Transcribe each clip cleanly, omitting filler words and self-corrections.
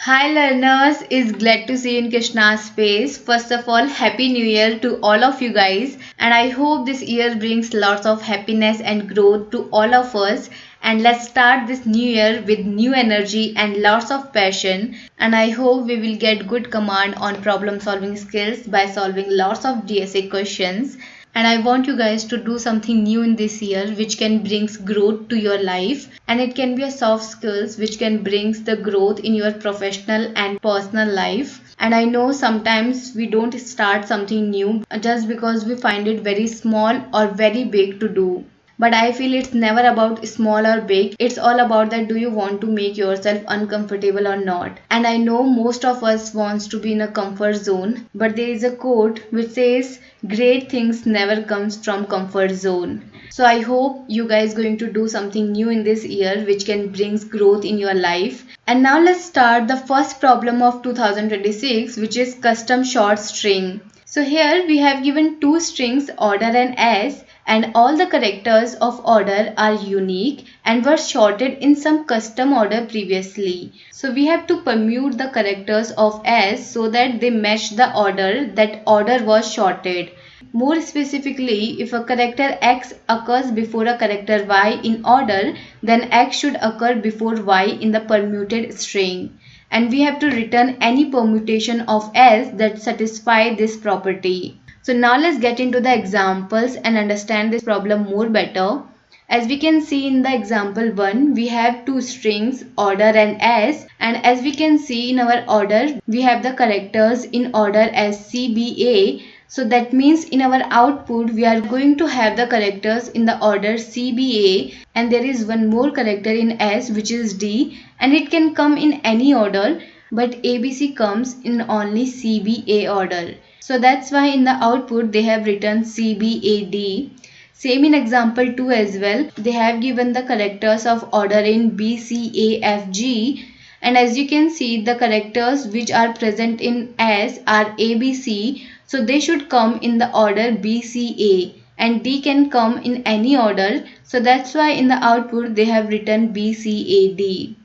Hi learners, is glad to see you in Krishna's space. First of all, Happy New Year to all of you guys, and I hope this year brings lots of happiness and growth to all of us. And let's start this new year with new energy and lots of passion, and I hope we will get good command on problem solving skills by solving lots of DSA questions. And I want you guys to do something new in this year which can brings growth to your life, and it can be a soft skills which can brings the growth in your professional and personal life. And I know sometimes we don't start something new just because we find it very small or very big to do, but I feel it's never about small or big. It's all about that do you want to make yourself uncomfortable or not. And I know most of us wants to be in a comfort zone, but there is a quote which says great things never comes from comfort zone. So I hope you guys going to do something new in this year which can brings growth in your life. And now let's start the first problem of 2026, which is custom short string. So here we have given two strings order and s, and all the characters of order are unique and were shorted in some custom order previously. So we have to permute the characters of s so that they match the order that order was shorted. More specifically, if a character x occurs before a character y in order, then x should occur before y in the permuted string. And we have to return any permutation of s that satisfy this property. So now let's get into the examples and understand this problem more better. As we can see in the example 1, we have two strings order and s, and as we can see in our order, we have the characters in order as CBA. So that means in our output, we are going to have the characters in the order CBA, and there is one more character in S which is D, and it can come in any order, but ABC comes in only CBA order. So that's why in the output they have written CBAD. Same in example 2 as well. They have given the characters of order in BCAFG, and as you can see the characters which are present in S are ABC, so they should come in the order BCA, and D can come in any order, so that's why in the output they have written BCAD.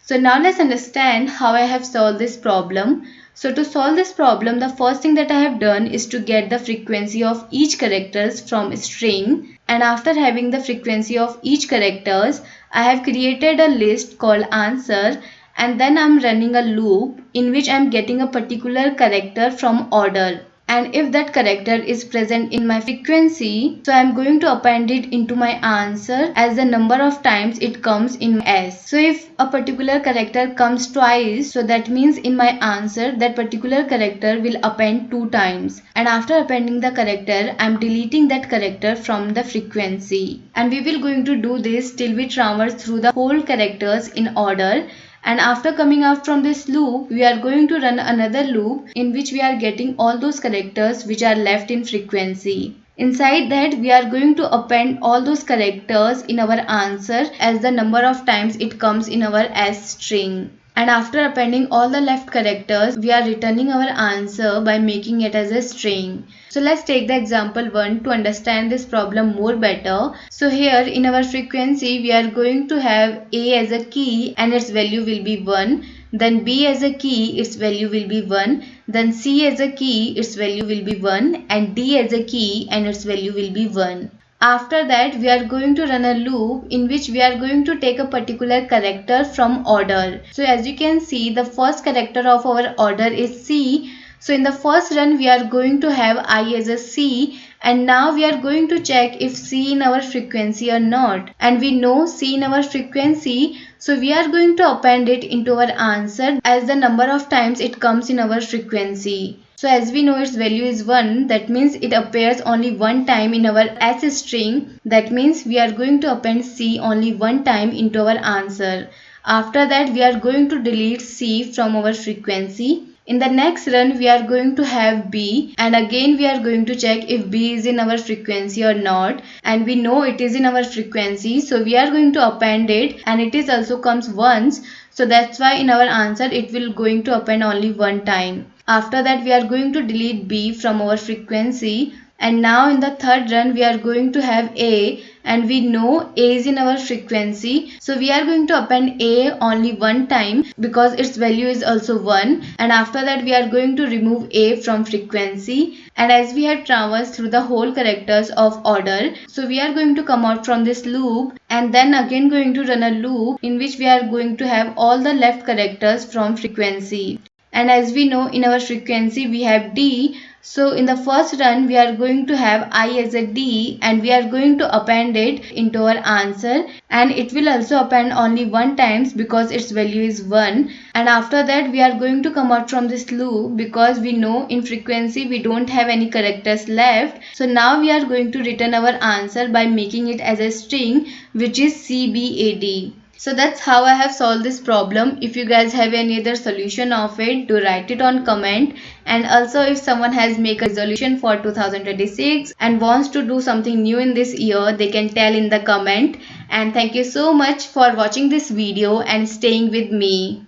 So now let's understand how I have solved this problem. So to solve this problem, the first thing that I have done is to get the frequency of each characters from a string, and after having the frequency of each characters, I have created a list called answer, and then I'm running a loop in which I'm getting a particular character from order. And if that character is present in my frequency, so I'm going to append it into my answer as the number of times it comes in S. So if a particular character comes twice, so that means in my answer that particular character will append 2 times. And after appending the character, I'm deleting that character from the frequency. And we will going to do this till we traverse through the whole characters in order. And after coming out from this loop, we are going to run another loop in which we are getting all those characters which are left in frequency. Inside that, we are going to append all those characters in our answer as the number of times it comes in our S string. And after appending all the left characters, we are returning our answer by making it as a string. So let's take the example 1 to understand this problem more better. So here in our frequency, we are going to have A as a key and its value will be 1. Then B as a key, its value will be 1. Then C as a key, its value will be 1. And D as a key and its value will be 1. After that, we are going to run a loop in which we are going to take a particular character from order. So as you can see, the first character of our order is C. So in the first run, we are going to have I as a C, and now we are going to check if C in our frequency or not. And we know C in our frequency, so we are going to append it into our answer as the number of times it comes in our frequency. So as we know its value is 1, that means it appears only one time in our S string. That means we are going to append C only one time into our answer. After that, we are going to delete C from our frequency. In the next run, we are going to have B, and again we are going to check if B is in our frequency or not, and we know it is in our frequency, so we are going to append it, and it is also comes once, so that's why in our answer it will going to append only one time. After that, we are going to delete B from our frequency, and now in the third run we are going to have A, and we know A is in our frequency. So we are going to append A only one time because its value is also 1, and after that we are going to remove A from frequency. And as we have traversed through the whole characters of order, so we are going to come out from this loop and then again going to run a loop in which we are going to have all the left characters from frequency. And as we know, in our frequency we have D. So in the first run we are going to have I as a D and we are going to append it into our answer, and it will also append only one times because its value is 1. And after that we are going to come out from this loop because we know in frequency we don't have any characters left. So now we are going to return our answer by making it as a string, which is CBAD. So that's how I have solved this problem. If you guys have any other solution of it, do write it on comment. And also if someone has made a resolution for 2026 and wants to do something new in this year, they can tell in the comment. And thank you so much for watching this video and staying with me.